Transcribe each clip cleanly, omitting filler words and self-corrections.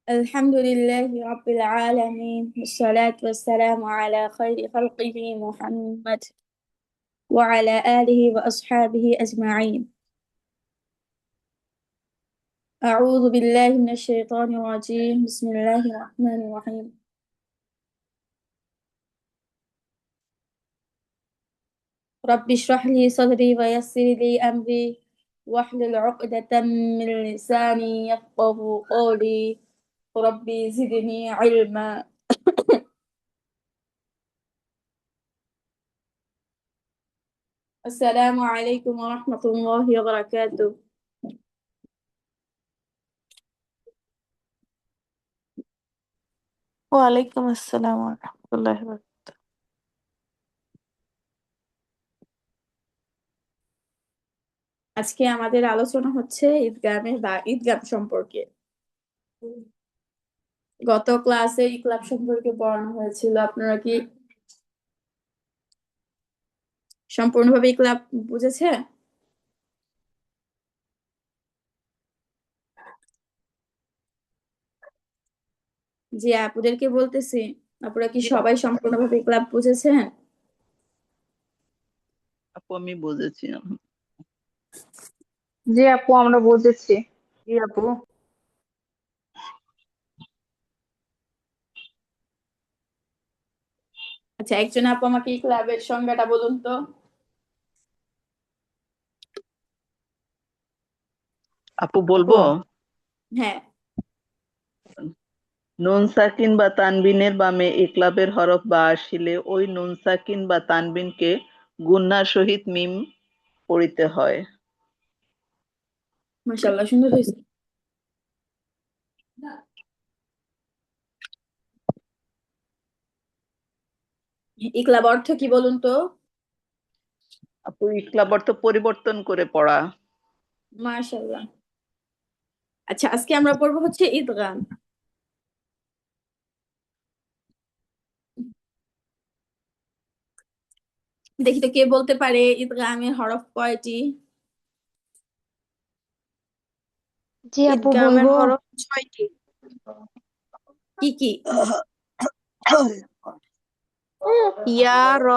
الحمد لله رب العالمين والصلاة والسلام على خير خلقه محمد وعلى آله وأصحابه أجمعين. أعوذ بالله من الشيطان الرجيم. بسم الله الرحمن الرحيم. رب اشرح لي صدري ويسر لي أمري واحلل عقدة من لساني يفقه قولي. ربي زدني علما. السلام عليكم ورحمة الله وبركاته. ওয়ালাইকুম আসসালাম ওয়া রাহমাতুল্লাহি ওয়া বারাকাতুহু। আজকে আমাদের আলোচনা হচ্ছে ঈদগামের বা ঈদগাম সম্পর্কে। গত ক্লাসে ইকলাব সম্পর্কে পড়ানো হয়েছিল। আপনারা কি সম্পূর্ণভাবে ইকলাব বুঝেছে? জি, আপুদেরকে বলতেছি, আপনারা কি সবাই সম্পূর্ণভাবে ইকলাব বুঝেছেন? আপু আমি বুঝেছি। জি আপু, আমরা বুঝেছি। জি আপু। আচ্ছা, একজন আপু আমাকে ইকলাবের সংজ্ঞাটা বলুন তো। আপু বলবো? হ্যাঁ। নুন সাকিন বা তানবিনের বামে ইকলাবের হরফ বা আসিলে ওই নুন সাকিন বা তানবিনকে গুণনার সহিত মিম পড়িতে হয়। মাশাআল্লাহ, সুন্দর হয়েছে। ইকলাব অর্থ কি বলুন তো? আপু ইকলাব অর্থ পরিবর্তন করে পড়া। মাশাআল্লাহ। আচ্ছা, আজকে আমরা পড়বো হচ্ছে ঈদগাম। দেখি তো কে বলতে পারে ঈদগামের হরফ কয়টি? জি আপু, ঈদগামের বলবো। হরফ 6টি। কি কি? ইয়া, র,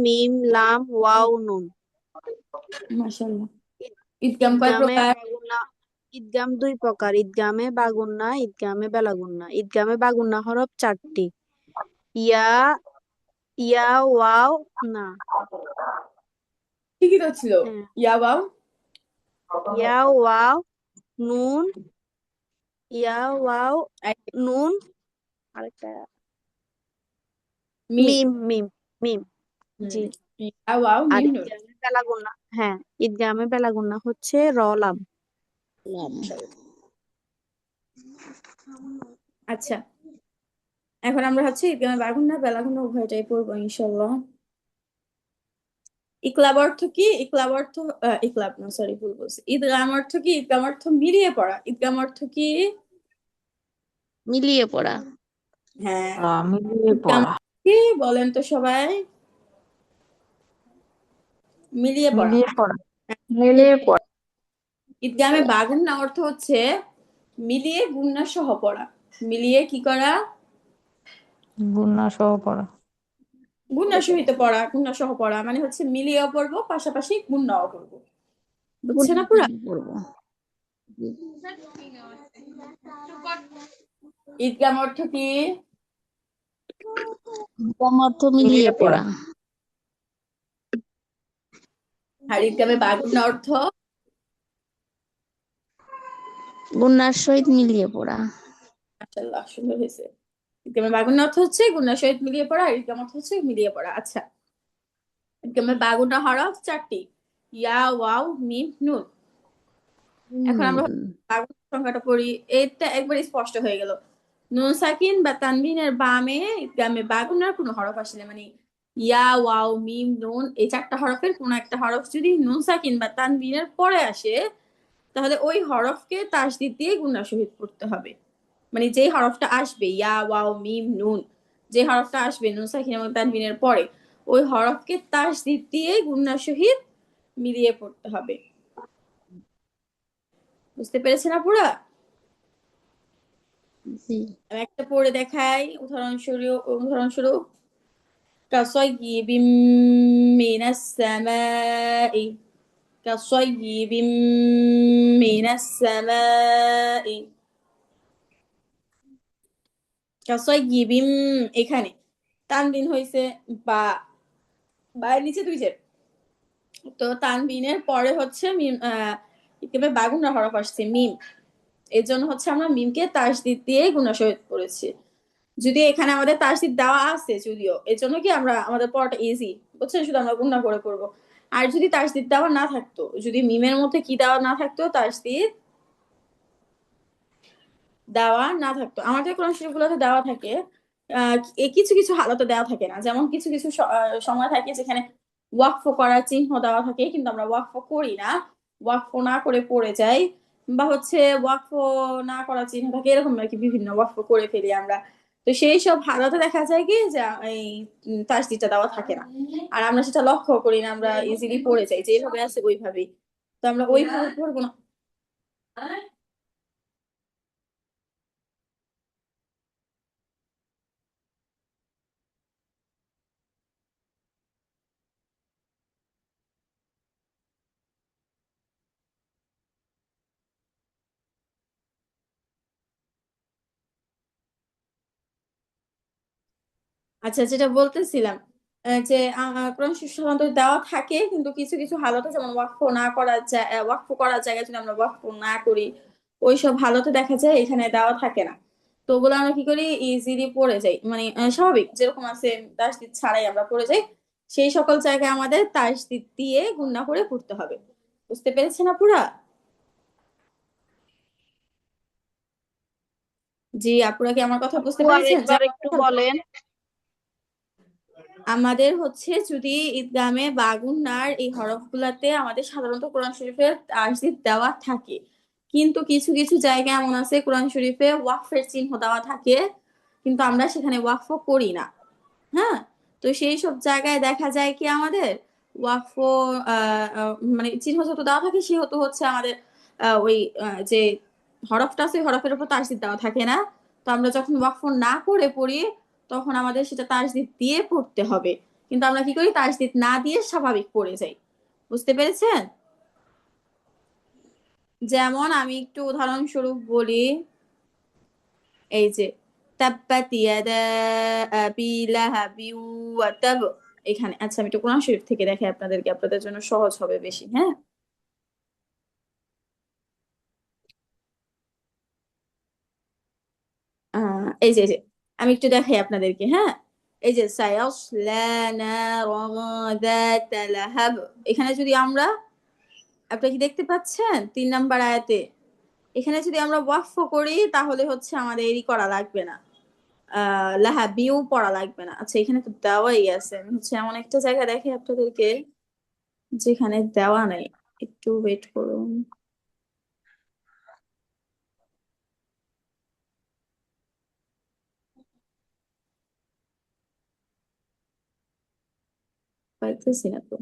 মিম, লাম, ওয়াও, নুন। মাশাআল্লাহ। ঈদগাম কয় ঈদগামে প্রকার? বাগুন্না ঈদগাম 2 প্রকার, ঈদগামে বাগুন্না, ঈদগামে বেলাগুন্না। ঈদগামে বাগুন্না হরফ 4টি। ইয়া, ইয়া, ওয়াও, না। ঠিকই তো ছিল। হ্যাঁ, ইয়া বাও। ইয়া, ওয়াও, নুন, ইয়া, ওয়াও, নুন, আরেকটা মিম। মিম, মিম, মিম। জি। ইয়া বাও আর মিম নুন। ঈদগামে বেলাগুন্না, হ্যাঁ, ঈদগামে বেলাগুন্না হচ্ছে র, লাম। আচ্ছা, এখন আমরা হচ্ছে ঈদগামে বাগুন্না বেলাগুন্না উভয়টাই পড়বো ইনশাল্লাহ। ইকলাব অর্থ কি? ইকলাব অর্থ ইকলাব না, সরি, ভুল বলছি। ঈদগাম অর্থ কি? ঈদগাম অর্থ মিলিয়ে পড়া। ঈদগাম অর্থ কি? মিলিয়ে পড়া। হ্যাঁ। মিলিয়ে ঈদগাম পড়া। কি বলেন তো সবাই? মিলিয়ে পড়া। মিলিয়ে পড়া। হ্যাঁ, ঠিক। মিলিয়ে পড়া। ঈদগামে বাগুন্না অর্থ হচ্ছে মিলিয়ে গুন্না সহ পড়া। মিলিয়ে কি করা? গুণা সহ পড়া। গুন্না সহিত পড়া, গুন্না সহ পড়া মানে হচ্ছে মিলিয়েও পড়বো, পাশাপাশি গুন্নাও করবো। বুঝছে না পুরা? পড়বো। ঈদগাম অর্থ কি? ঈদগাম অর্থ মিলিয়ে পড়া। আর ঈদগামে বাগুন্না অর্থ? গুণার সহিত মিলিয়ে পড়া। মাশাআল্লাহ, সুন্দর হয়েছে। ঈদগামে বাগুন্না অর্থ হচ্ছে গুন্নার সহিত মিলিয়ে পড়া, আর ঈদগাম অর্থ হচ্ছে মিলিয়ে পড়া। আচ্ছা, ঈদগামে বাগুন্না হরফ 4টি। ইয়া, ওয়াও, মিম, নুন। এখন আমরা বাগুন্না সংখ্যাটা পড়ি। এটা একবার স্পষ্ট হয়ে গেল। নুন সাকিন বা তানবিনের বামে ঈদগামে বাগুন্নার কোনো হরফ আসলে মানে ইয়া, ওয়াও, মিম, নুন, এই 4টা হরফের কোনো একটা হরফ যদি নুন সাকিন বা তানবিনের পরে আসে, তাহলে ওই হরফকে তাসদিদ দিয়ে গুণা সহিত পড়তে হবে। মানে যে হরফটা আসবে ইয়া, ওয়াও, মিম, নুন, যে হরফটা আসবে নুন সাকিন এবং তানবিনের পরে, ওই হরফকে তাসদিদ দিয়ে গুণা সহিত মিলিয়ে পড়তে হবে। বুঝতে পেরেছেন আপুরা? জি আমি একটা পড়ে দেখাই, উদাহরণস্বরূপ কাসাইয়িবিম মিনাস সামাই, কাসাইয়িবিম মিনাস সামাই, কাসাইয়িবিম। এখানে তানবিন হয়েছে বা, এর নিচে দুই জের। তো তানবিনের পরে হচ্ছে মিম, একেবারে বাগুনা হরফ আসছে মিম, এর জন্য হচ্ছে আমরা মিমকে তাসদিদ দিয়ে গুণা সহিত পড়েছি। যদি এখানে আমাদের তাসদিদ দেওয়া আছে যদিও, এর জন্য কি আমরা আমাদের পড়াটা ইজি, বুঝছেন, শুধু আমরা গুণা করে পড়বো। আর যদি তাসদিদ দেওয়া না থাকতো, যদি মিমের মধ্যে কি দেওয়া না থাকতো, তাসদিদ দেওয়া না থাকতো, আমাদের কোরআন শরীফগুলোতে দেওয়া থাকে। কিছু কিছু হালতে দেওয়া থাকে না, যেমন কিছু কিছু সময় থাকে যেখানে ওয়াকফ করার চিহ্ন দেওয়া থাকে কিন্তু আমরা ওয়াকফ করি না, ওয়াকফ না করে পড়ে যাই, বা হচ্ছে ওয়াকফ না করার চিহ্ন থাকে, এরকম আর কি, বিভিন্ন ওয়াকফ করে ফেলি আমরা। তো সেই সব হালতে দেখা যায় কি যে এই তাসদিদটা দেওয়া থাকে না, আর আমরা সেটা লক্ষ্য করি না, আমরা ইজিলি পড়ে যাই, যেভাবে আছে ওইভাবেই। তো আমরা ওইভাবে পড়বো না। আচ্ছা, যেটা বলতেছিলাম, যে কোরআন শরীফ সাধারণত দেওয়া থাকে কিন্তু কিছু কিছু হালতে, যেমন ওয়াকফ না করার ওয়াকফ করার জায়গায় যদি আমরা ওয়াকফ না করি, ওইসব হালতে দেখা যায় এখানে দেওয়া থাকে না। তো ওগুলো আমরা কি করি, ইজিলি পড়ে যাই, মানে স্বাভাবিক যেরকম আছে তাসদিদ ছাড়াই আমরা পড়ে যাই। সেই সকল জায়গায় আমাদের তাসদিদ দিয়ে গুণনা করে পড়তে হবে। বুঝতে পেরেছেন আপুরা? জি, আপুরা কি আমার কথা বুঝতে আপু পেরেছেন? আরেকবার একটু বলেন। আমাদের হচ্ছে যদি ঈদগামে বা গুন্নার এই হরফগুলাতে আমাদের সাধারণত কোরআন শরীফের তাসদিদ দেওয়া থাকে, কিন্তু কিছু কিছু জায়গায় এমন আছে কোরআন শরীফে ওয়াকফের চিহ্ন দেওয়া থাকে কিন্তু আমরা সেখানে ওয়াকফ করি না। হ্যাঁ, তো সেই সব জায়গায় দেখা যায় কি আমাদের ওয়াকফ, মানে চিহ্ন যত দেওয়া থাকে সেহেতু হচ্ছে আমাদের ওই যে হরফটা আছে ওই হরফের উপর তাসদিদ দেওয়া থাকে না। তো আমরা যখন ওয়াকফ না করে পড়ি তখন আমাদের সেটা তাসদিদ দিয়ে পড়তে হবে, কিন্তু আমরা কি করি, তাসদিদ না দিয়ে স্বাভাবিক পড়ে যাই। বুঝতে পেরেছেন? যেমন আমি একটু উদাহরণস্বরূপ বলি, এই যে তাব্বাত ইয়াদা আবি লাহাবিন ওয়া তাব, এখানে আচ্ছা আমি একটু কোরআন শরীফ থেকে দেখাই আপনাদেরকে, আপনাদের জন্য সহজ হবে বেশি। হ্যাঁ, এই যে আমি একটু দেখাই আপনাদেরকে। হ্যাঁ, এই যে সায়াসলা নারান যাতা লাহাব, এখানে যদি আমরা, আপনি কি দেখতে পাচ্ছেন 3 নম্বর আয়াতে, এখানে যদি আমরা ওয়াকফ করি তাহলে হচ্ছে আমাদের এরই করা লাগবে না, লাহাবিউ পড়া লাগবে না। আচ্ছা, এখানে তো দেওয়াই আছে, আমি হচ্ছে এমন একটা জায়গা দেখে আপনাদেরকে যেখানে দেওয়া নাই, একটু ওয়েট করুন। পাইতেছি না তো।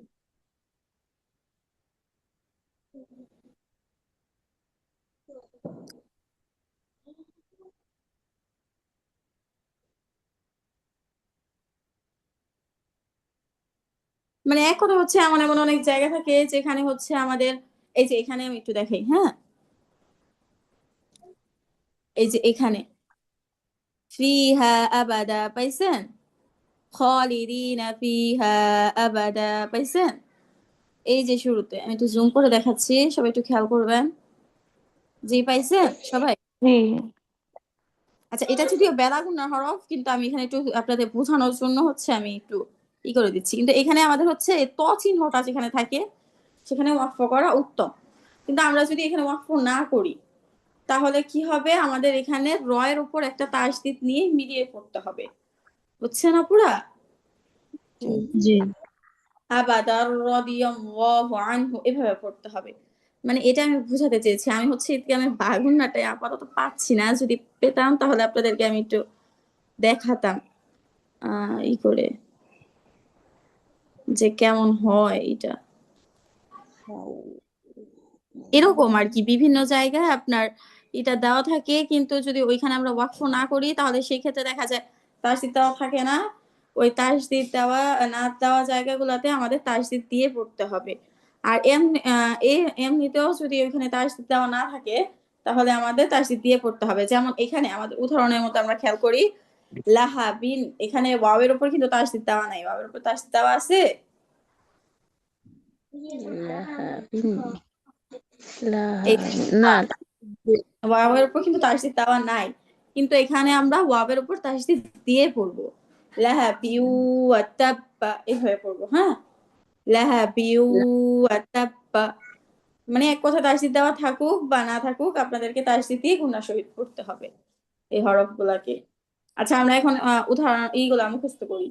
মানে এক কথা হচ্ছে এমন এমন অনেক জায়গা থাকে যেখানে হচ্ছে আমাদের, এই যে এখানে আমি একটু দেখাই। হ্যাঁ, এই যে এখানে ফিহা আবাদা পাইছেন, খালিদিনা ফিহা আবাদা পাইছেন, এই যে শুরুতে আমি একটু জুম করে দেখাচ্ছি, সবাই একটু খেয়াল করবেন। জি, পাইছেন সবাই? জি। আচ্ছা, এটা যদিও বেলাগুনা হরফ কিন্তু আমি এখানে একটু আপনাদের বোঝানোর জন্য হচ্ছে আমি একটু করে দিচ্ছি, কিন্তু এখানে আমাদের হচ্ছে ত চিহ্নটা যেখানে থাকে সেখানে ওয়াকফ করা উত্তম। কিন্তু আমরা যদি এখানে ওয়াকফ না করি তাহলে কি হবে, আমাদের এখানে রয়ের উপর একটা তাসদিদ নিয়ে মিলিয়ে পড়তে হবে। বুঝছেন আপুরা? জি আবাদার রাদিয়াল্লাহু আনহু, এভাবে পড়তে হবে। মানে এটা আমি বোঝাতে চেয়েছি, আমি হচ্ছে এদিকে আমি বাগুনটাই আপাতত পাচ্ছি না, যদি পেতাম তাহলে আপনাদেরকে আমি একটু দেখাতাম করে যে কেমন হয় এটা। এরকম আর কি বিভিন্ন জায়গায় আপনার এটা দেওয়া থাকে, কিন্তু যদি ওইখানে আমরা ওয়াকফ না করি তাহলে সেই ক্ষেত্রে দেখা যায় তাসদিদ দেওয়া থাকে না। ওই তাসদিদ দেওয়া না দেওয়া জায়গাগুলোতে আমাদের তাসদিদ দিয়ে পড়তে হবে। আর এমনিতেও যদি ওইখানে তাসদিদ দেওয়া না থাকে তাহলে আমাদের তাসদিদ দিয়ে পড়তে হবে। যেমন এখানে আমাদের উদাহরণের মতো আমরা খেয়াল করি, লাহাবিন, এখানে ওয়াওয়ের উপর কিন্তু তাসদিদ দেওয়া নাই। ওয়াওয়ের উপর তাসদিদ দেওয়া আছে? লাহাবিন এই না ওয়াওয়ের উপর কিন্তু তাসদিদ দেওয়া নাই, কিন্তু এখানে আমরা ওয়াওয়ের উপর তাসদিদ দিয়ে পড়বো। লাহাবিউ ওয়াতাব্বা এভাবে পড়বো। হ্যাঁ, লাহাবিউ ওয়াতাব্বা, মানে এক কথা তাসদিদ দেওয়া থাকুক বা না থাকুক আপনাদেরকে তাসদিদ দিয়ে গুণার সহিত পড়তে হবে এই হরফ গুলাকে। আচ্ছা, আমরা এখন উদাহরণ এইগুলা মুখস্থ করি।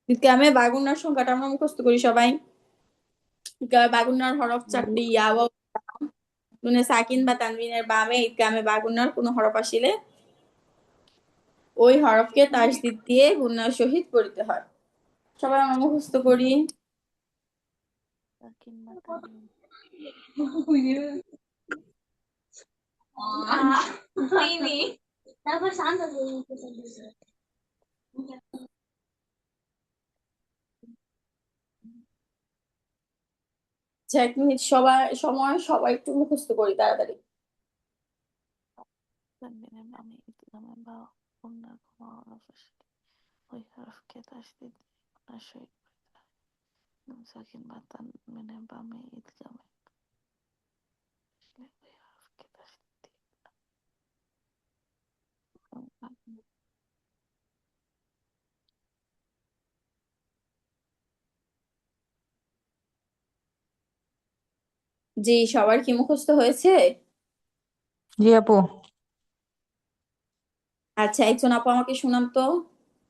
ঈদগামে বাগুন্নার সংখ্যাটা আমরা মুখস্থ করি সবাই। বাগুন্নার হরফ 4টি। ইয়া ওয়াও নুনে সাকিন বা তানবিনের বামে ঈদগামে বাগুন্নার কোনো হরফ আসিলে ওই হরফকে তাসদিদ দিয়ে গুণার সহিত পড়তে হয়। সবাই আমরা মুখস্থ করি। আচ্ছা, 1 মিনিট সবাই একটু মুখস্থ করি তাড়াতাড়ি। তানবিনের বামে ঈদগামে বাগুন্নার কোনো হরফ আসলে ওই হরফকে তাসদিদ দিয়ে গুণার সহিত পড়তে হয়। নুন সাকিন বা তানবিনের বামে ঈদগামে আসলে ওই হরফকে তাসদিদ দিয়ে জি, সবার কি মুখস্থ হয়েছে? জি আপু। আচ্ছা, একজন আপু আমাকে শুনান তো।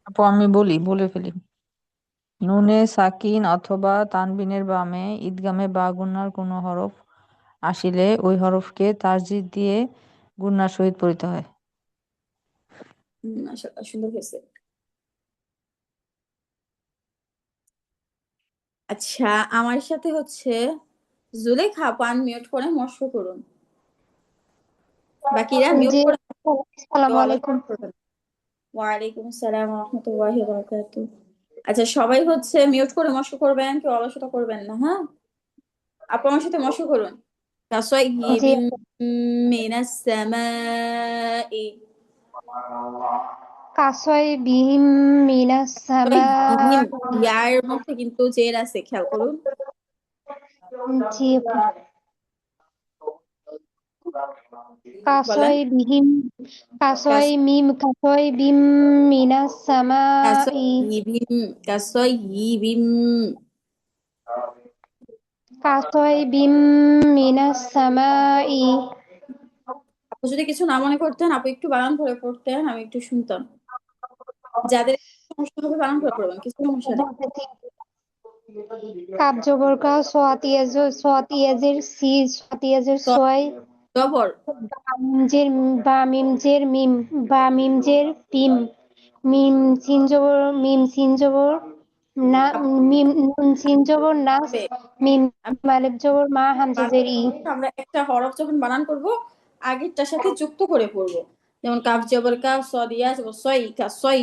আপু আমি বলে ফেলি। নুনে সাকিন অথবা তানবিনের বামে ঈদগামে বা গুণার কোনো হরফ আসিলে ওই হরফকে তাসদিদ দিয়ে গুণার সহিত পড়িতে হয়। মাশাআল্লাহ, সুন্দর হয়েছে। আচ্ছা, আমার সাথে জুলেখা পান মিউট করে মস্ক করুন, বাকিরা মিউট জি, করে আসসালামু কেউ আলাইকুম। আলোচনা করবেন। ওয়ালাইকুম আসসালাম ওয়া রাহমাতুল্লাহি ওয়া বারাকাতুহু। আচ্ছা, সবাই মিউট করে মস্ক করবেন, কেউ আলোচনা করবেন না। হ্যাঁ, আপু আমার সাথে মস্ক করুন। জি, কাসাইয়িবিম মিনাস সামাই। কাসয় বিহিম মিনাস সামা। কাসাইয়িবিম, ইয়ার মধ্যে কিন্তু জের আছে, খেয়াল করুন। জি, বলেন। কাসয় বিহিম কাসয় বিম মিনাস সামাই। কাসাইয়িবিম কাসয় বিম মিনাস সামাই। আপু যদি কিছু না মনে করতেন, আপু একটু বানান করে পড়তেন, আমি একটু শুনতাম। যাদের সমস্যা হবে বানান করে পড়বেন, কিছু সমস্যা নেই। কাব জবর কা সোয়াতিয়াজের সি সোয়াতিয়াজের সোয়। জবর বামিমজের মিম বামিমজের পিম। মিম সিন জবর না আপু মিম নুন সিন জবর নাস। হবে। মিম আলিফ জবর মা হামজা জের ই। আমরা একটা হরফ যখন বানান করব আগেরটার সাথে যুক্ত করে পড়বো। যেমন কাফ জবর কাফ, সদ ইয়া জবর সই, কাসই,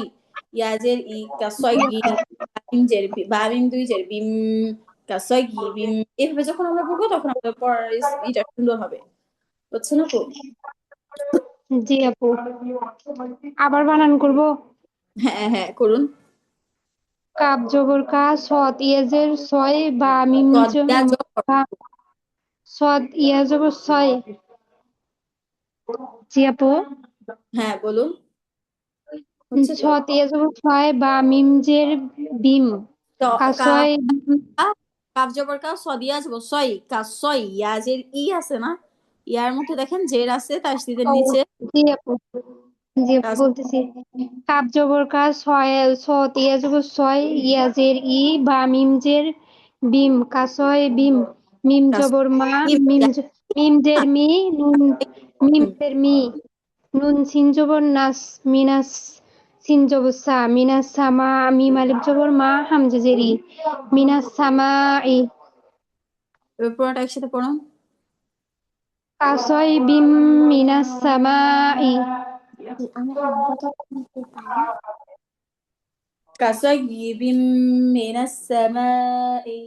ইয়াজের ই, কাসই ই, বামিম জের বামিম দুই জের বিম, কাসই ই বিম। এভাবে যখন আমরা পড়বো তখন আমাদের পড়ার এটা সুন্দর হবে। বুঝছেন আপু? জি আপু, আবার বানান করব। হ্যাঁ হ্যাঁ, করুন। কাব জবর কা সদ ইয়াজের ছয় বা মিম সদ ইয়া জবর। সদ ইয়া জবর ছয়। জি আপু, হ্যাঁ, বলুন। হচ্ছে তো। সদ ইয়া জবর ছয় বা মিম জের বিম। তো কাফ কাসয় কাফ জবর কাফ, সদ ইয়া জবর সই, কাসই, ইয়াজের ই আছে না, ইয়ার মধ্যে দেখেন জের আছে তাসদিদের ও, নিচে। জি আপু, জি আপু বলতেছি। কাব জবর কা ছয় সদ ইয়া জবর ছয় ইয়াজের ই বা মিম জের বিম। কাসয় বিম। মিম জবর মা মিম জের মি নুন মিম জের মি নুন সিন জবর নাস মিনাস সিন জবর সা মিনাস সামা মিম আলিফ জবর মা হামজা জের ই মিনাস সামা ই। এবার পুরোটা একসাথে পড়ুন। কাসয়বিম মিনাস সামাই কাসাইয়িবিম মিনাস সামাই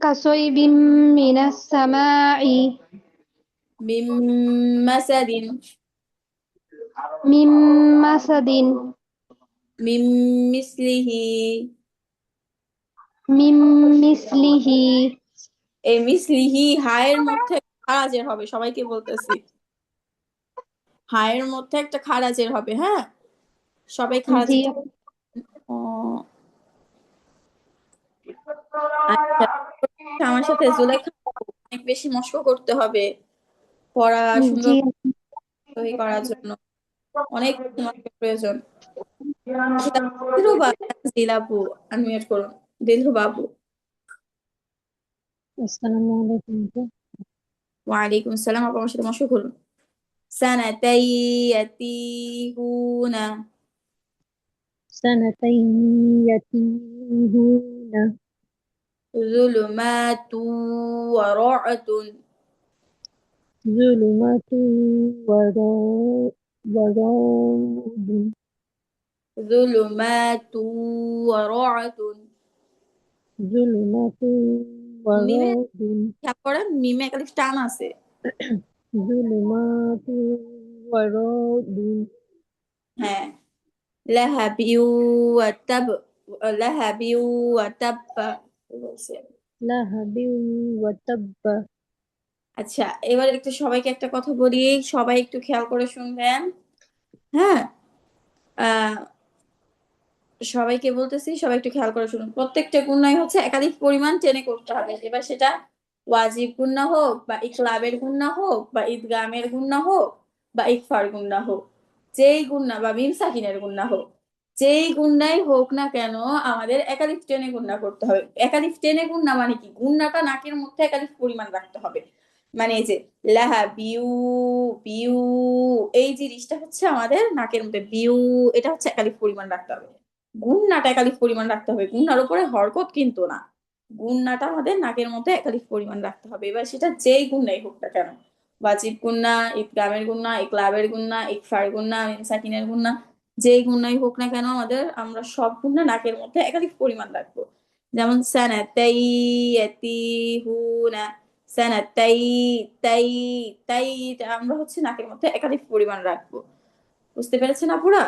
কাসয়বিম মিনাস সামাই মিম মাসাদিন মিম মাসাদিন মিম মিসলিহি মিম মিসলিহি এই মিসলিহি হায়ের মধ্যে খারাজের হবে, সবাইকে বলতেছি হায়ের মধ্যে একটা খারাজের হবে। হ্যাঁ, সবাই জি খারাজের আপু। ও, আচ্ছা, আমার সাথে জুলেখা অনেক বেশি মশক করতে হবে পড়া সুন্দর জি সহি করার জন্য, অনেক মশকের প্রয়োজন। আচ্ছা, দিলরুবা তানজিল আপু আনমিউট করুন। দিলরুবা আপু। আসসালামু আলাইকুম আপু। ওয়ালাইকুম আসসালাম আপু, আমার সাথে মশক করুন। সানাতাই ইয়াতিহুনা سنتين يتيهون ظلمات ورعد ظلمات ورعد ظلمات ورعد ظلمات মিমে ورعد খেয়াল করেন, মিমে একটা টান আছে। ظلمات ورعد হ্যাঁ, লাহাবিউ ওয়াতাব লাহাবিউ ওয়াতাব্বা বলছে। لهب وتب আচ্ছা, এবার একটু সবাইকে একটা কথা বলি, সবাই একটু খেয়াল করে শুনবেন। হ্যাঁ, আহ সবাইকে বলতেছি, সবাই একটু খেয়াল করে শুনুন। প্রত্যেকটা গুণাই হচ্ছে একাধিক পরিমাণ টেনে করতে হবে। এবার সেটা ওয়াজিব গুণা হোক বা ইকলাবের গুণা হোক বা ইদগামের গুণা হোক বা ইকফার গুণা হোক, যেই গুণা বা মিম সাকিনের গুণা হোক, যেই গুণাই হোক না কেন আমাদের একাধিক টেনে গুণা করতে হবে। একাধিক টেনে গুণা মানে কি, গুণাটা নাকের মধ্যে একাধিক পরিমাণ রাখতে হবে। মানে এই যে লাহা বিউ বিউ, এই জিনিসটা হচ্ছে আমাদের নাকের মধ্যে বিউ, এটা হচ্ছে একাধিক পরিমাণ রাখতে হবে। গুণনাটা একাধিক পরিমাণ রাখতে হবে, গুণনার উপরে হরকত কিন্তু না। গুণনাটা আমাদের নাকের মধ্যে একাধিক পরিমাণ রাখতে হবে। এবার সেটা যেই গুণনাই হোক না কেন, ওয়াজিব গুণনা, ইদগামের গুণনা, ইকলাবের গুণনা, ইকফার গুণনা, মিম সাকিনের গুণনা, যেই গুণনাই হোক না কেন আমাদের, আমরা সব গুণনা নাকের মধ্যে একাধিক পরিমাণ রাখবো। যেমন সানাতাই ইয়াতিহুনা, সানাতাই তাই তাই, আমরা হচ্ছে নাকের মধ্যে একাধিক পরিমাণ রাখবো। বুঝতে পেরেছেন আপুরা?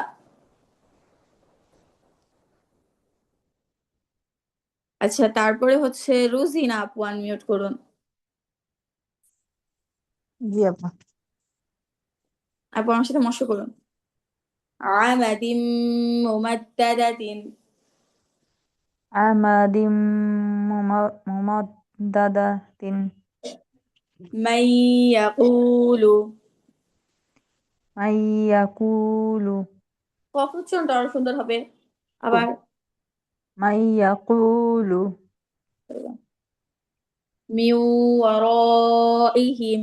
আচ্ছা, তারপরে হচ্ছে রুজিনা আপু আনমিউট করুন। জি আপা। আপু আমার সাথে মশা করুন। আমাদিম মুমাদ্দাদাতিন আমাদিম মুমাদ্দাদাতিন মান ইয়াকুলু, মাইয়াকুলু কফ উচ্চারণটা আরো সুন্দর হবে। আবার মাইয়াকুলু মিউ ওয়ারাইহিম।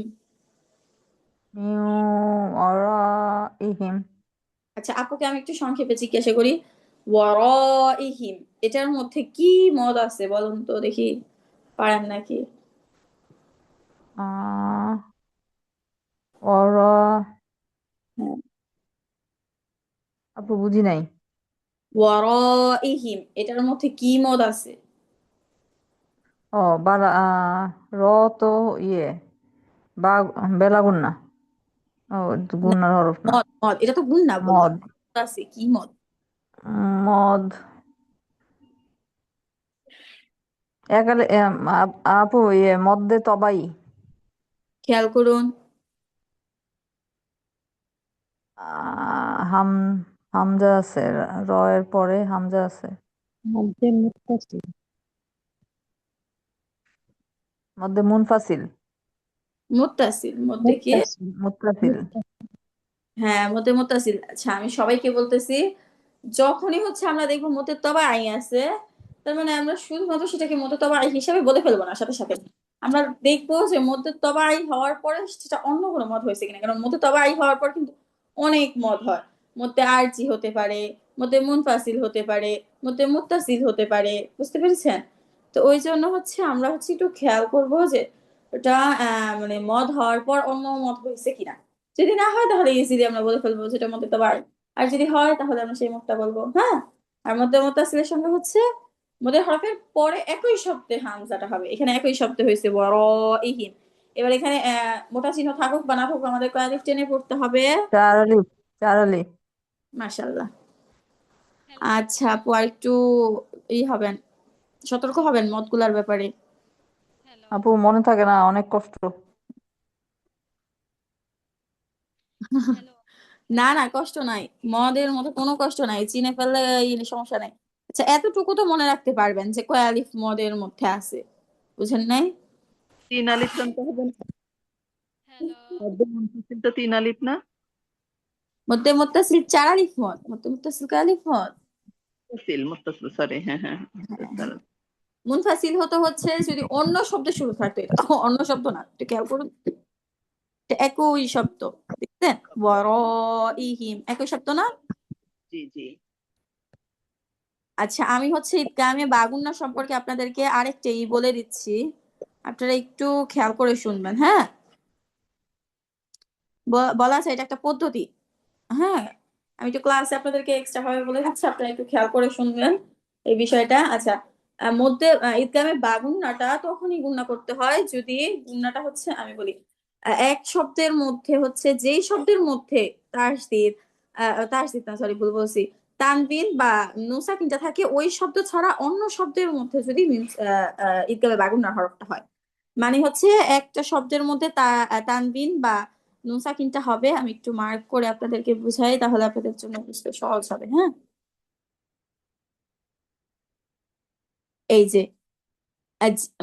মিউ ওয়ারাইহিম আচ্ছা, আপুকে আমি একটু সংক্ষেপে জিজ্ঞাসা করি, ওয়ারাইহিম এটার মধ্যে কি মদ আছে বলুন তো দেখি, পারেন নাকি? আহ ওরা হ্যাঁ, আপু বুঝি নাই। ওয়ারাইহিম এটার মধ্যে কি মদ আছে? ও বালা র তো ইয়ে বা বেলাগুন্না, ও না, গুন্নার হরফ না। মদ মদ, এটা তো গুণ না, বললাম মদ আছে কি মদ? মদ একালে আপু ইয়ে মদ্দে তবাই খেয়াল করুন। হাম হামজা আছে, র এর পরে হামজা আছে। মধ্যে মুত্তাসিল মধ্যে মুনফাসিল মুত্তাসিল, মধ্যে কি? মুত্তাসিল মুত্তাসিল হ্যাঁ, মধ্যে মুত্তাসিল। আচ্ছা, আমি সবাইকে বলতেছি, যখনই হচ্ছে আমরা দেখবো মধ্যে তবা আই আছে, তার মানে আমরা শুধুমাত্র সেটাকে মধ্যে তবা আই হিসাবে বলে ফেলবো না, সাথে সাথে আমরা দেখবো যে মধ্যে তবা আই হওয়ার পরে সেটা অন্য কোনো মত হয়েছে কিনা। কারণ মধ্যে তবা আই হওয়ার পর কিন্তু অনেক মত হয়। মধ্যে আরজি হতে পারে, মধ্যে মুনফাসিল হতে পারে, মধ্যে মুত্তাসিল হতে পারে। বুঝতে পেরেছেন? তো ওই জন্য হচ্ছে আমরা হচ্ছে একটু খেয়াল করবো যে ওটা মানে মদ হওয়ার পর অন্য মদ হয়েছে কিনা। যদি না হয় তাহলে ইজিলি আমরা বলে ফেলবো যেটা মধ্যে তো বার, আর যদি হয় তাহলে আমরা সেই মতটা বলবো। হ্যাঁ, আর মধ্যে মুত্তাসিলের সঙ্গে হচ্ছে মধ্যে হরফের পরে একই শব্দে হামজাটা হবে। এখানে একই শব্দে হয়েছে বড় ইহিন। এবার এখানে মোটা চিহ্ন থাকুক বা না থাকুক আমাদের কয় আলিফ টেনে পড়তে হবে। 4 আলিফ, 4 আলিফ। মাশাআল্লাহ। আচ্ছা আপু আর একটু হবেন, সতর্ক হবেন মদগুলার ব্যাপারে। আপু মনে থাকে না, অনেক কষ্ট। না না কষ্ট নাই, মদের মতো কোনো কষ্ট নাই, চিনে ফেললে সমস্যা নাই। আচ্ছা এতটুকু তো মনে রাখতে পারবেন যে কয় আলিফ মদের মধ্যে আছে, বুঝেন নাই? 3 আলিফ টানতে হবে না? মধ্যে মুনফাসিল তো 3 আলিফ না? মধ্যে মুত্তাসিল 4 আলিফ মদ, মধ্যে মুত্তাসিল কয় আলিফ মদ? মুত্তাসিল, সরি, হ্যাঁ হ্যাঁ হ্যাঁ। মুনফাসিল হচ্ছে যদি অন্য শব্দ শুরু থাকতো, এটা তো অন্য শব্দ না, একটু খেয়াল করুন। এটা একই শব্দ, দেখছেন বড় ইহিম একই শব্দ না? জি জি। আচ্ছা আমি হচ্ছে ইদগামে বাগুন্না সম্পর্কে আপনাদেরকে আরেকটা বলে দিচ্ছি, আপনারা একটু খেয়াল করে শুনবেন। হ্যাঁ, বলা আছে এটা একটা পদ্ধতি। হ্যাঁ, আমি একটু ক্লাসে আপনাদেরকে এক্সট্রা ভাবে বলে দিচ্ছি, আপনারা একটু খেয়াল করে শুনবেন এই বিষয়টা। আচ্ছা মধ্যে ইদগামে বাগুন্নাটা তখনই গুণনা করতে হয় যদি গুণনাটা হচ্ছে আমি বলি এক শব্দের মধ্যে হচ্ছে যেই শব্দের মধ্যে তাসদিদ তাসদিদ না সরি ভুল বলছি, তানবিন বা নুন সাকিনটা থাকে ওই শব্দ ছাড়া অন্য শব্দের মধ্যে যদি ইদগামে বাগুন্নার হরফটা হয়। মানে হচ্ছে একটা শব্দের মধ্যে তানবিন বা নুন সাকিনটা হবে। আমি একটু মার্ক করে আপনাদেরকে বুঝাই তাহলে আপনাদের জন্য বুঝতে সহজ হবে। হ্যাঁ, এই যে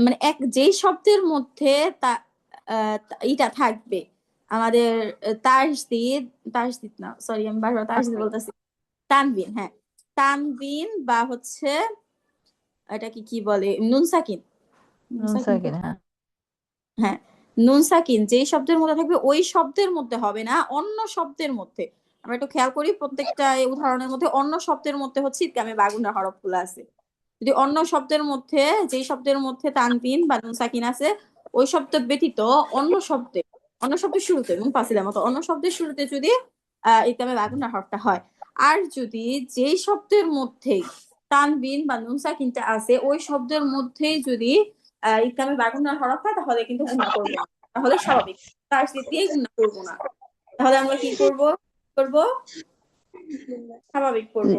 মানে যেই শব্দের মধ্যে তা ইটা থাকবে আমাদের তাসদিদ, তাসদিদ না সরি আমি বারবার তাসদিদ বলতেছি, তানবিন। হ্যাঁ, তানবিন বা হচ্ছে এটাকে কি বলে নুন সাকিন। নুন নুন সাকিন সাকিন, হ্যাঁ। হ্যাঁ, নুন সাকিন যেই শব্দের মধ্যে থাকবে ওই শব্দের মধ্যে হবে না, অন্য শব্দের মধ্যে। আমরা একটু খেয়াল করি প্রত্যেকটা এই উদাহরণের মধ্যে অন্য শব্দের মধ্যে হচ্ছে ইদগামে বাগুন্ডা হরফগুলো আছে। যদি অন্য শব্দের মধ্যে যেই শব্দের মধ্যে তানবিন বা নুন সাকিন আছে ওই শব্দ ব্যতীত অন্য শব্দে, অন্য শব্দের শুরুতে মুনফাসিলের মতো অন্য শব্দের শুরুতে যদি ইদগামে বাগুন্ডা হরফটা হয়, আর যদি যেই শব্দের মধ্যে তানবিন বা নুন সাকিনটা আছে ওই শব্দের মধ্যেই যদি ইদগামে বাগুন্নার হরফ হয় তাহলে কিন্তু গুণা করবো না, তাহলে স্বাভাবিক তার দিয়ে গুণা করবো না। তাহলে আমরা কি করব করব স্বাভাবিক করব।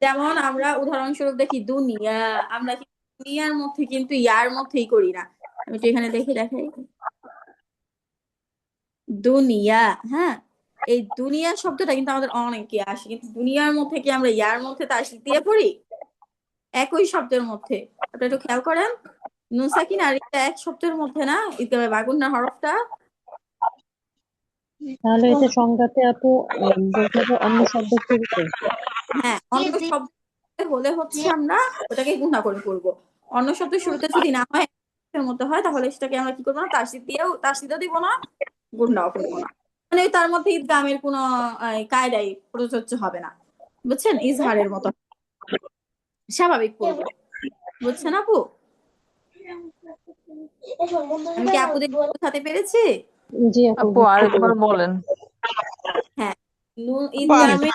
যেমন আমরা উদাহরণস্বরূপ দেখি দুনিয়া, আমরা কি দুনিয়ার মধ্যে কিন্তু ইয়ার মধ্যেই করি না। আমি একটু এখানে দেখাই দুনিয়া। হ্যাঁ, এই দুনিয়া শব্দটা কিন্তু আমাদের অনেকে আসে, কিন্তু দুনিয়ার মধ্যে কি আমরা ইয়ার মধ্যে তার দিয়ে পড়ি? একই শব্দের মধ্যে। আপনারা একটু খেয়াল করেন নুন সাকিন আর এটা এক শব্দের মধ্যে না ইদগামে বাগুন্নার হরফটা। তাহলে এটা সংজ্ঞাতে আপু বলতে হবে অন্য শব্দ শুরুতে। হ্যাঁ, অন্য শব্দ হলে হচ্ছে আমরা ওটাকে গুণা করে করবো। অন্য শব্দের শুরুতে যদি না হয় এর মতো হয় তাহলে সেটাকে আমরা কি করবো না তাসদিদও দিব না, গুণাও করবো না। মানে তার মধ্যে ইদগামের কোনো কায়দাই প্রযোজ্য হবে না, বুঝছেন? ইজহারের মতো স্বাভাবিক করবো, বুঝছেন আপু? আমি কি আপুদের বোঝাতে পেরেছি? জি আপু আপু আরেকবার বলেন। হ্যাঁ, ইদগামে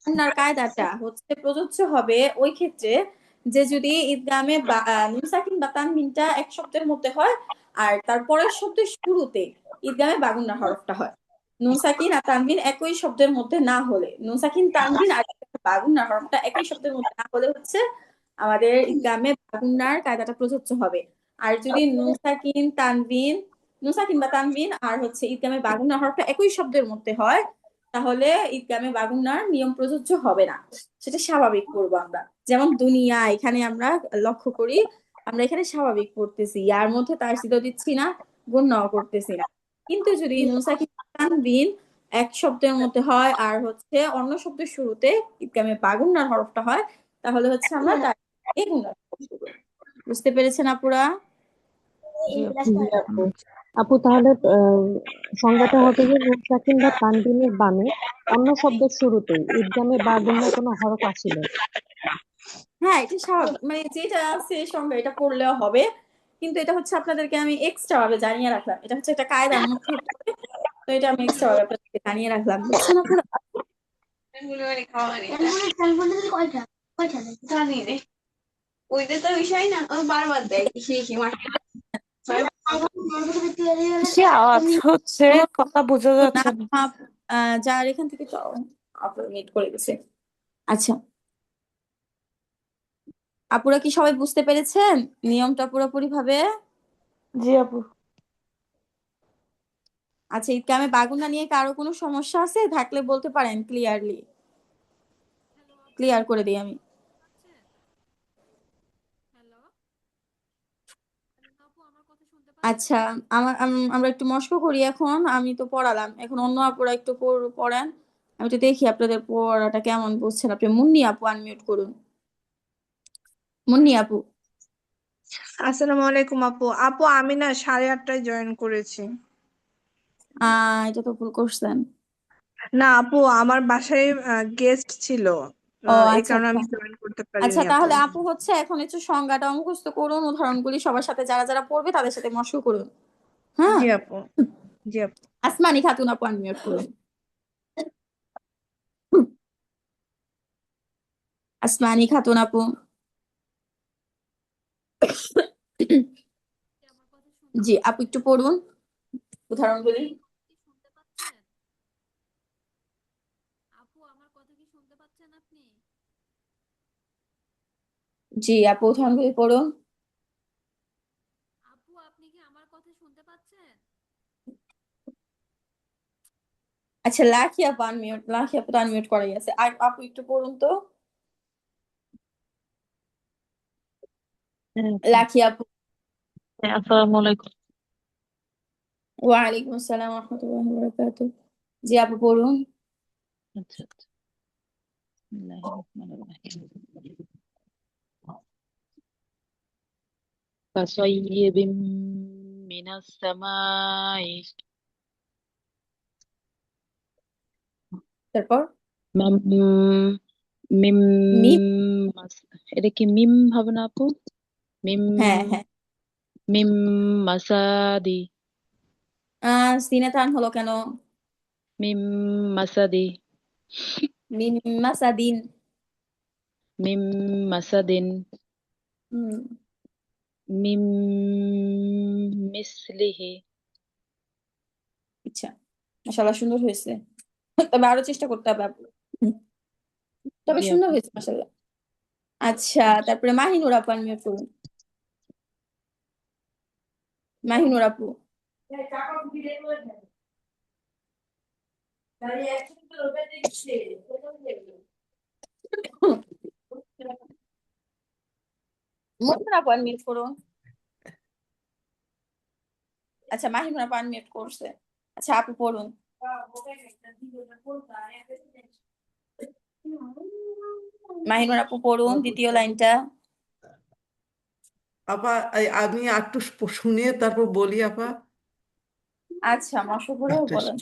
গুণার কায়দাটা হচ্ছে প্রযোজ্য হবে ওই ক্ষেত্রে যে যদি ইদগামে নুন সাকিন বা তানবিনটা এক শব্দের মধ্যে হয় আর তারপরের শব্দের শুরুতে ইদগামে বাগুন্না হরফটা হয়। নুন সাকিন আর তানবিন একই শব্দের মধ্যে না হলে, নুন সাকিন তানবিন আর বাগুন্না হরফটা একই শব্দের মধ্যে না হলে হচ্ছে আমাদের ইদগামে বাগুন্নার কায়দাটা প্রযোজ্য হবে। আর যদি নুন সাকিন তানবিন, নুন সাকিন বা তানবিন আর হচ্ছে ইদগামে বাগুন্না হরফটা একই শব্দের মধ্যে হয় তাহলে ইদগামে বাগুন্নার নিয়ম প্রযোজ্য হবে না, সেটা স্বাভাবিক করবো আমরা। যেমন দুনিয়া এখানে আমরা লক্ষ্য করি আমরা এখানে স্বাভাবিক পড়তেছি, ইয়ার মধ্যে তাসদিদও দিচ্ছি না, গুণনাও করতেছি না। কিন্তু যদি নুন সাকিন তানবিন এক শব্দের মধ্যে হয় আর হচ্ছে অন্য শব্দের শুরুতে ইদগামে বাগুন্নার হরফটা হয় তাহলে হচ্ছে আমরা তার গুণনা করবো। বুঝতে পেরেছেন আপুরা? জি আপু। জি আপু। আপু তাহলে সংজ্ঞাটা হবে যে নুন সাকিন বা তানবিনের বামে অন্য শব্দের শুরুতেই ঈদগামে বা গুণনা কোনো হরফ আসিলে। হ্যাঁ, এটা স্বাভাবিক, মানে যেটা আছে সঙ্গে এটা পড়লেও হবে। কিন্তু এটা হচ্ছে আপনাদেরকে আমি এক্সট্রা ভাবে জানিয়ে রাখলাম, এটা হচ্ছে একটা কায়দার মধ্যে পড়ে, তো এটা আমি এক্সট্রা ভাবে আপনাদেরকে জানিয়ে রাখলাম, বুঝছেন আপনারা? সে আওয়াজ হচ্ছে, কথা বোঝা তো না যাচ্ছে না। যার এখান থেকে তো মিট করে গেছে। আচ্ছা, আপুরা কি সবাই বুঝতে পেরেছেন নিয়মটা পুরোপুরি ভাবে? জি আপু। আচ্ছা, ঈদগামে বাগুনা নিয়ে কারো কোনো সমস্যা আছে থাকলে বলতে পারেন, ক্লিয়ার করে দিই আমি। আচ্ছা, আমরা একটু মস্ক করি এখন, আমি তো পড়ালাম, এখন অন্য আপুরা একটু পড়েন, আমি একটু দেখি আপনাদের পড়াটা কেমন বুঝছেন। আপনি মুন্নি আপু আনমিউট করুন, মুন্নি আপু। আসসালামু আলাইকুম আপু। আপু আমি না 8:30টায় জয়েন করেছি। এটা তো ভুল করছেন। না আপু, আমার বাসায় গেস্ট ছিল, ও এই আচ্ছা কারণে আচ্ছা। আমি জয়েন করতে আচ্ছা পারিনি আপু। তাহলে আপু হচ্ছে এখন একটু সংজ্ঞাটা মুখস্থ করুন, উদাহরণগুলি সবার সাথে, যারা যারা পড়বে তাদের সাথে মস্ক করুন। হ্যাঁ, জি আপু। জি আপু। আসমানি খাতুন আপু আনমিউট করুন, আসমানি খাতুন আপু। জি আপু একটু পড়ুন উদাহরণগুলি। জি আপু উদাহরণগুলি পড়ুন। আচ্ছা, লাখি আপু আনমিউট, লাখি আপু তো আনমিউট করাই আছে, আর আপু একটু পড়ুন তো, লাখি আপু। আসসালামু আলাইকুম। ওয়ালাইকুম আসসালাম রহমতুল্লাহি ওয়া বারাকাতুহু। জি আপু পড়ুন। আচ্ছা আচ্ছা, বিসমিল্লাহির রহমানির রহিম। কাসাইয়্যিবিম মিনাস সামাই, তারপর মাম মিম মিম। এটা কি মিম হবে না আপু? মিম হ্যাঁ হ্যাঁ। মিম মাসাদি, সিনে টান হলো কেন? মিম মাসাদি, মিম মাসাদিন। মিম মাসাদিন, হুম। মিম মিসলিহি। আচ্ছা, মাশাআল্লাহ সুন্দর হয়েছে, তবে আরো চেষ্টা করতে হবে আপু। হুম, তবে জি সুন্দর আপু। হয়েছে মাশাআল্লাহ। আচ্ছা, তারপরে মাহিনুর আপু আনমিউট করুন, মাহিনুর আপু। মুন্না আপু আনমিউট করুন। আচ্ছা, মাহিনুর আপু আনমিউট করছে। আচ্ছা আপু পড়ুন। মাহিনুর আপু পড়ুন দ্বিতীয় লাইনটা। আপা আমি একটু শুনে তারপর বলি আপা। আচ্ছা, মশো পড়েও আচ্ছা বলেন,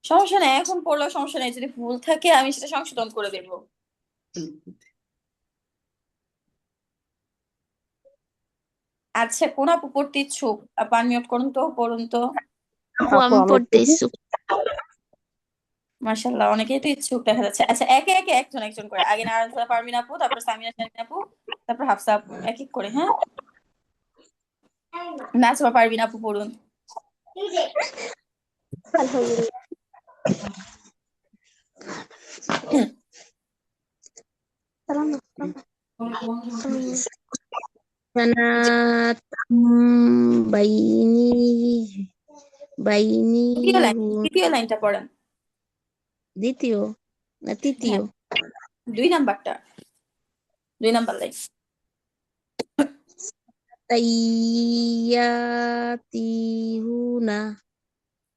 সমস্যা নেই, এখন পড়লেও সমস্যা নেই, যদি ভুল থাকে আমি সেটা সংশোধন করে দেবো। আচ্ছা, কোন আপু পড়তে ইচ্ছুক? আপু আনমিউট করুন তো, পড়ুন তো। আপু আপু আমি আমি পড়তে পড়ি। ইচ্ছুক। মাশাআল্লাহ, অনেকেই তো ইচ্ছুক দেখা যাচ্ছে। আচ্ছা, একে একে একজন একজন করে, আগে নারাজা পারমিন আপু, তারপর সামিয়া শারমিন আপু, তারপর হাফসা আপু, এক এক করে। হ্যাঁ, নাজমা পারভিন আপু পড়ুন। আলহামদুলিল্লাহ। Sanat baini baini দ্বিতীয় লাইন, তৃতীয় লাইনটা পড়েন। দ্বিতীয় না তৃতীয়? হ্যাঁ, 2 নাম্বারটা, 2 নাম্বার লাইন। তাইয়াতিহুনা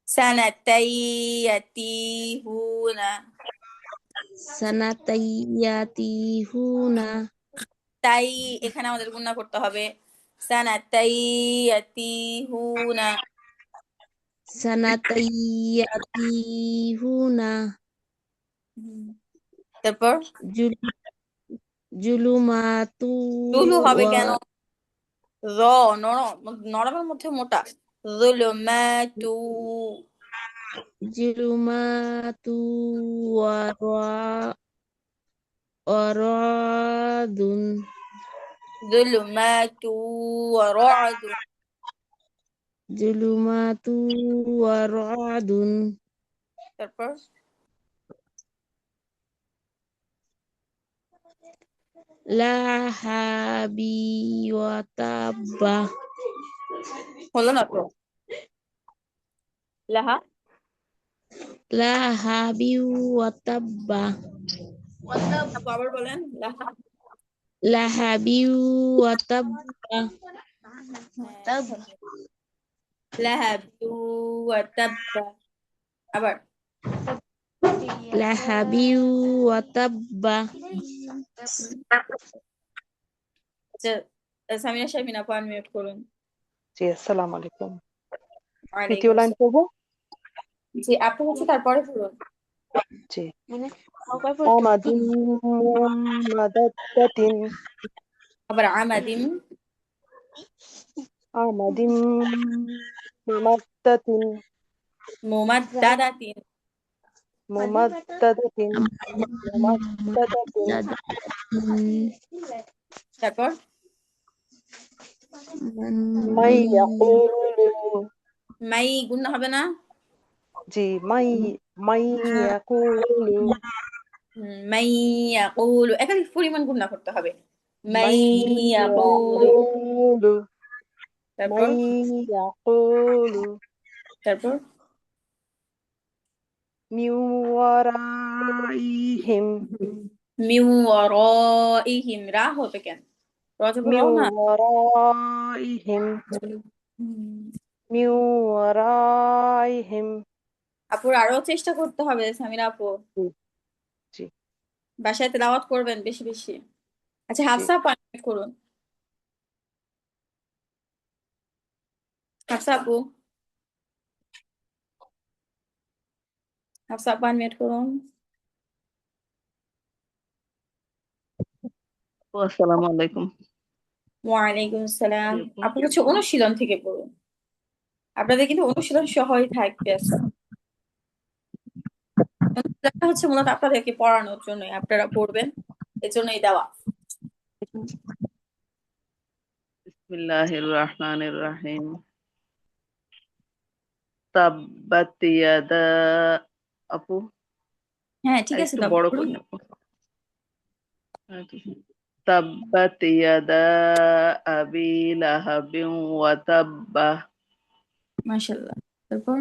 সানাতাইয়াতিহুনা, sanatayyatihuna তাই এখানে আমাদের গুণনা করতে হবে, সানাতাইয়াতিহুনা। sanatayyatihuna তারপর jul julumatu টুলু হবে wa কেন? র নরম, নরমের মধ্যে মোটা। যুলুমাতু, জিলুমাতু ওয়ারাদুন যুলুমাতু ওয়ারাদু। জিলুমাতু ওয়ারাদুন তারপর লাহাবি ওয়াতাব্বা হলো না তো। লাহা, লাহাবি ওয়াতাব্বা আপু আবার বলেন। লাহা, লাহাবি ওয়াতাব্বা হ্যাঁ, লাহাবু ওয়া তাব্বা। আবার লাহাবি ওয়াতাব্বা আচ্ছা, সামিনা শারমিন আপু আনমিউট করুন। জি আসসালামু আলাইকুম। ওয়ালাইকুম দ্বিতীয় লাইন আসসালাম। পড়বো? জি আপু হচ্ছে তারপরে পড়ুন। জি। মানে আমাদিন মুমাদ্দাতিন আবার আমাদিম, আমাদিন মুমাদ্দাতিন মুমাদ্দাদাতিন। মুমাদ্দাতিন তারপর মাই ইয়াকুলু মাই গুণ হবে না? জি মাই ইয়াকুলু মাই ইয়াকুলু, একাধিক পরিমাণ গুণ করতে হবে। মাই মাই ইয়াকুলু। ইয়াকুলু তারপর মাই ইয়াকুলু তারপর মিন ওয়ারাইহিম মিন ওয়ারাইহিম, রা হবে কেন? রজব মিন রাও না। ওয়ারাইহিম মিন ওয়ারাইহিম আপুর আরো চেষ্টা করতে হবে সামিরা আপু, জি জি বাসায় তেলাওয়াত করবেন বেশি বেশি। আচ্ছা জি হাফসা আপু unmute করুন। হাফসা আপু, হাফসা আপু unmute করুন। আসসালামু আলাইকুম। ওয়ালাইকুম আসসালাম। জি আপু। আপু হচ্ছে অনুশীলন থেকে পড়ুন, আপনাদের কিন্তু অনুশীলন সহই থাকবে আজকে। অনুশীলনটা হচ্ছে মূলত আপনাদেরকে পড়ানোর জন্য, আপনারা পড়বেন এজন্যই দেওয়া। বিসমিল্লাহির রহমানির রহিম। তাব্বাত ইয়াদা, আপু হ্যাঁ ঠিক আছে, একটু তারপর বড় পড়ুন। করে আপু। তাব্বাত ইয়াদা আবি লাহাবিন ওয়া তাব্বা। মাশাআল্লাহ। তারপর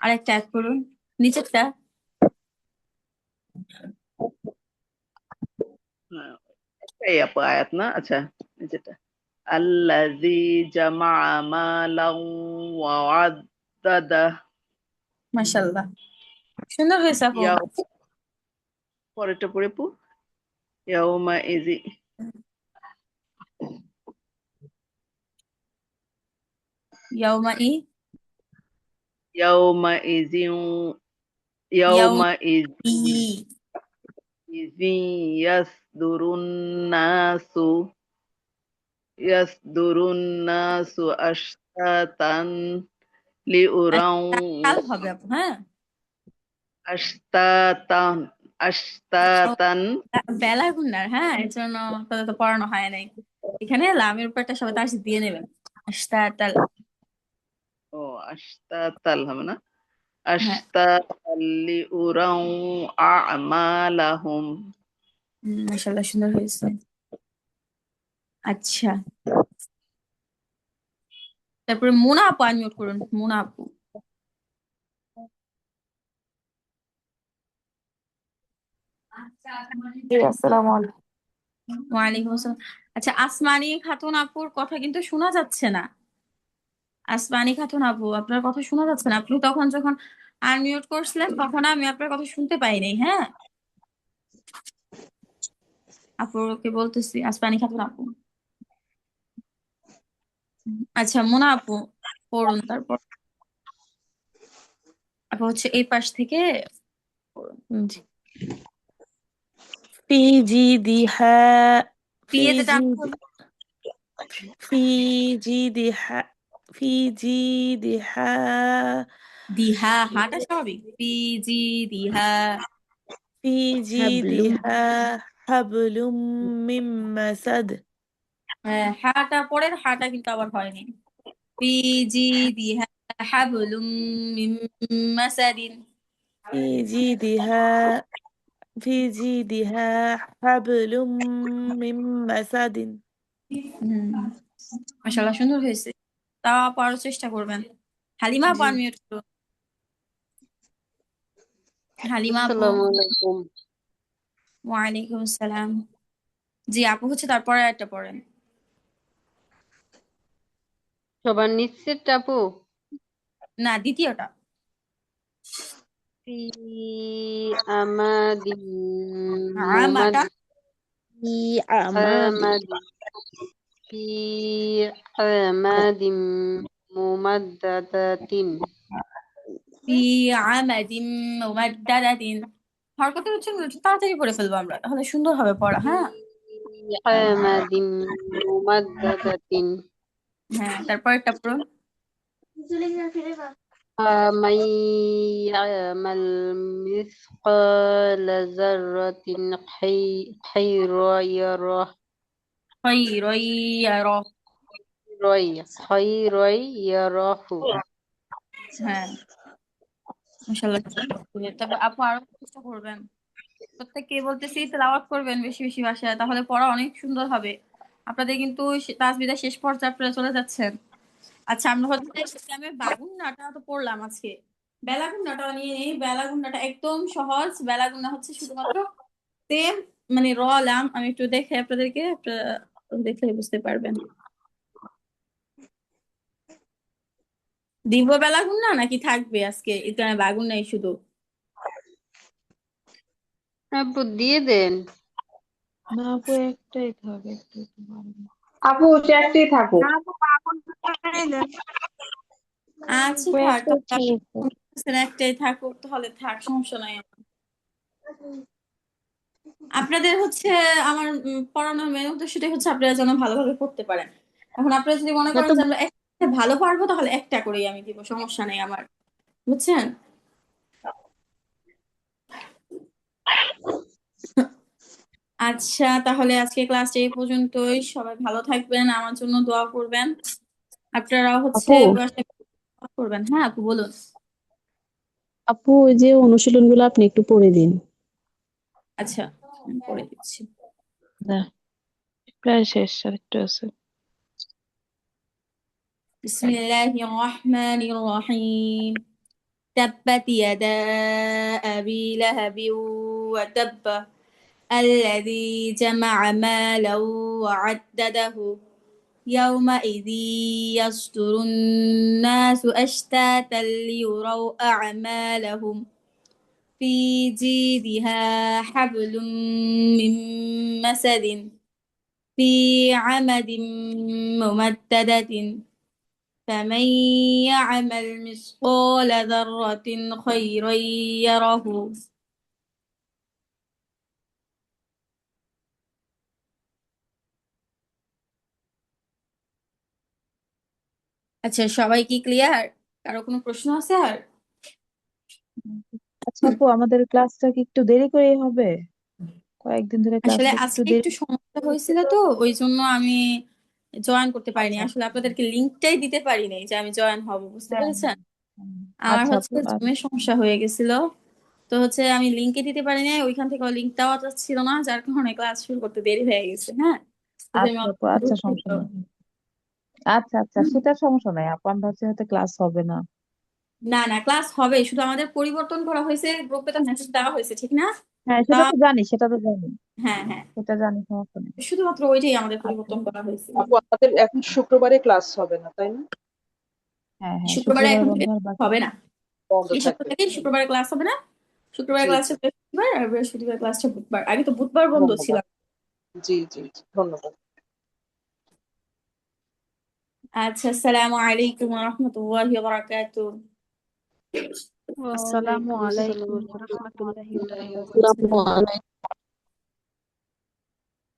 আরেকটা অ্যাড করুন, নিচেরটা। হ্যাঁ, এই আপু আয়াত না, আচ্ছা যেটা আল্লাযী জামাআ মালান ওয়া আদ্দাদা। মাশাআল্লাহ, সুন্দর হয়েছে আপু। ইয়া, পরেরটা পড়ে আপু। ইয়াউমা ইজি ইয়াউমা ই ইয়াউমা ইজিন ইয়াউম ইয়াউমা ই ইজিন ইয়াসদুরুন নাসু ইয়াসদুরুন নাসু আশতাতান লিউরাউ কাল হবে আপু। হ্যাঁ, আশতাতান আশতাতান বেলা গুন্নার, হ্যাঁ এর জন্য তাদের তো পড়ানো হয় নাই। এখানে লামের উপর একটা সবাই তার দিয়ে নেবেন। আশতাতাল। ও আশতাতাল হবে না, হ্যাঁ, আশতাতাল লিউরাউ আমালাহুম। মাশাআল্লাহ সুন্দর হয়েছে। আচ্ছা, তারপরে মুনা আপু আনমিউট করুন। মুনা আপু, জি আসসালামু আলাইকুম। ওয়ালাইকুম আসসালাম। আচ্ছা আসমানী খাতুন আপুর কথা কিন্তু শোনা যাচ্ছে না। আসমানী খাতুন আপু আপনার কথা শোনা যাচ্ছে না, আপনি তখন যখন আনমিউট করছিলেন তখন আমি আপনার কথা শুনতে পাইনি। হ্যাঁ আপুকে বলতেছি, আসমানী খাতুন আপু। আচ্ছা মুনা আপু পড়ুন। তারপর আপু হচ্ছে এই পাশ থেকে পড়ুন। জি। ফি জিদিহা ফি পিয়েতে টান জিদি হবে। في جيدها في جيدها দিহা হাটা স্বাভাবিক ফি জি দিহা في حبل جيدها حبل من مسد হাটা পরের হাটা কিন্তু আবার হয়নি ফি জি দিহা হাবলুম মিন মাসাদিন في جيدها في جيدها حبل من مسد মাশাআল্লাহ সুন্দর হয়েছে তা পারার চেষ্টা করবেন হালিমা আপু জি আনমিউট করুন হালিমা আপু আসসালামু আলাইকুম। ওয়ালাইকুম আসসালাম জি আপু হচ্ছে তারপরে একটা পড়েন সবার নিশ্চিত আপু? না দ্বিতীয়টা ফি আমাদিন আমাটা মুমাদ্দাদিন ফি আমাদিন মুমাদ্দাদাতিন ফি আমাদিন মুমাদ্দাদাতিন হরকতের উচ্চারণ একটু তাড়াতাড়ি পড়ে ফেলবো আমরা তাহলে সুন্দর হবে পড়া ফি হ্যাঁ আমাদিন মুমাদ্দাদাতিন হ্যাঁ তারপর একটা পড়ুন من يعمل مثقال ذرة خيرا يره খৈরইয়ারা خيرا يره হ্যাঁ মাশাআল্লাহ তবে আপু আরো চেষ্টা করবেন প্রত্যেককে বলতেছি তেলাওয়াত করবেন বেশি বেশি ভাষায় তাহলে পড়া অনেক সুন্দর হবে আপনাদের কিন্তু তাসবিহা শেষ পর্যায়ে আপনারা চলে যাচ্ছেন আচ্ছা আমরা হচ্ছে ইসলামের বাগুন্নাটা তো পড়লাম আজকে বেলাগুন্নাটা নিয়ে নেই বেলাগুন্নাটা একদম সহজ বেলাগুন্না হচ্ছে শুধুমাত্র সেম মানে র লাম আমি একটু দেখে আপনাদেরকে আপনারা দেখলে বুঝতে পারবেন দিব বেলাগুন্না নাকি থাকবে আজকে ইসলামে বাগুন্নাই শুধু আপু দিয়ে দেন। না আপু একটাই থাকবে একটু একটু বাড়ানো। আপু চারটেই থাকুক। আপু বাগুনটাই দেন। আচ্ছা আপু থাক একটাই ঠিক আছে। একটাই থাকুক তাহলে থাক সমস্যা নাই আপনাদের হচ্ছে আমার পড়ানোর মেন উদ্দেশ্যটাই হচ্ছে আপনারা যেন ভালোভাবে পড়তে পারেন এখন আপনারা যদি মনে না করেন তো যে আমরা একটা ভালো পারবো তাহলে একটা করেই আমি দিব সমস্যা নেই আমার বুঝছেন আচ্ছা তাহলে আজকে ক্লাস এই পর্যন্তই সবাই ভালো থাকবেন আমার জন্য দোয়া করবেন আপনারা হচ্ছে আপু বাসায় করবেন হ্যাঁ আপু বলুন আপু ওই যে অনুশীলনগুলো আপনি একটু পড়ে দিন। আচ্ছা আমি পড়ে দিচ্ছি না প্রায় শেষ আরেকটু আছে বিসমিল্লাহির রহমানির রহিম تبت يدا أبي لهب وتب الذي جمع مالا وعدده يومئذ يصدر الناس أشتاتا ليروا أعمالهم في جيدها حبل من مسد في عمد ممددة فمن يعمل مثقال ذرة خيرا يره আচ্ছা সবাই কি ক্লিয়ার কারো কোনো প্রশ্ন আছে আর আচ্ছা আপু আমাদের ক্লাসটা কি একটু দেরি করে হবে কয়েকদিন ধরে আসলে ক্লাসটা একটু আজকে দেরি একটু সমস্যা হয়েছিল তো ওই জন্য আমি জয়েন করতে পারিনি আচ্ছা আসলে আপনাদেরকে লিংকটাই দিতে পারিনি যে আমি জয়েন হব বুঝতে হ্যাঁ পেরেছেন হ্যাঁ আমার আচ্ছা হচ্ছে আপু জুমের সমস্যা হয়ে গেছিল তো হচ্ছে আমি লিংকে দিতে পারিনি ওইখান থেকে লিংক দেওয়া যাচ্ছিল না যার কারণে ক্লাস শুরু করতে দেরি হয়ে গেছে হ্যাঁ তো যে আচ্ছা আপু আচ্ছা সমস্যা নেই আচ্ছা আচ্ছা সেটা সমস্যা নাই আপু আমরা হচ্ছে হয়তো ক্লাস হবে না না না ক্লাস হবে শুধু আমাদের পরিবর্তন করা হয়েছে গ্রুপে তো মেসেজ দেওয়া হয়েছে ঠিক না হ্যাঁ তা সেটা তো জানি হ্যাঁ হ্যাঁ সেটা জানি সমস্যা নেই শুধুমাত্র ওইটাই আমাদের আচ্ছা পরিবর্তন করা হয়েছে আপু আমাদের এখন শুক্রবারে ক্লাস হবে না তাই না? হ্যাঁ হ্যাঁ শুক্রবারে শুক্রবার এখন বন্ধ থেকে আর বাকি হবে না বন্ধ এই সপ্তাহ থাকবে। থেকে শুক্রবারে ক্লাস হবে না শুক্রবারে জি ক্লাসটা বৃহস্পতিবার আর বৃহস্পতিবার ক্লাসটা বুধবার আগে তো বুধবার বন্ধ ছিল ধন্যবাদ। জি জি জি, ধন্যবাদ। আচ্ছা আসসালামু আলাইকুম ওয়া রাহমাতুল্লাহি ওয়া বারাকাতুহু আসসালামু ওয়ালাইকুম আলাইকুম আসসালাম ওয়া রাহমাতুল্লাহি ওয়া বারাকাতুহু আসসালামু আলাইকুম।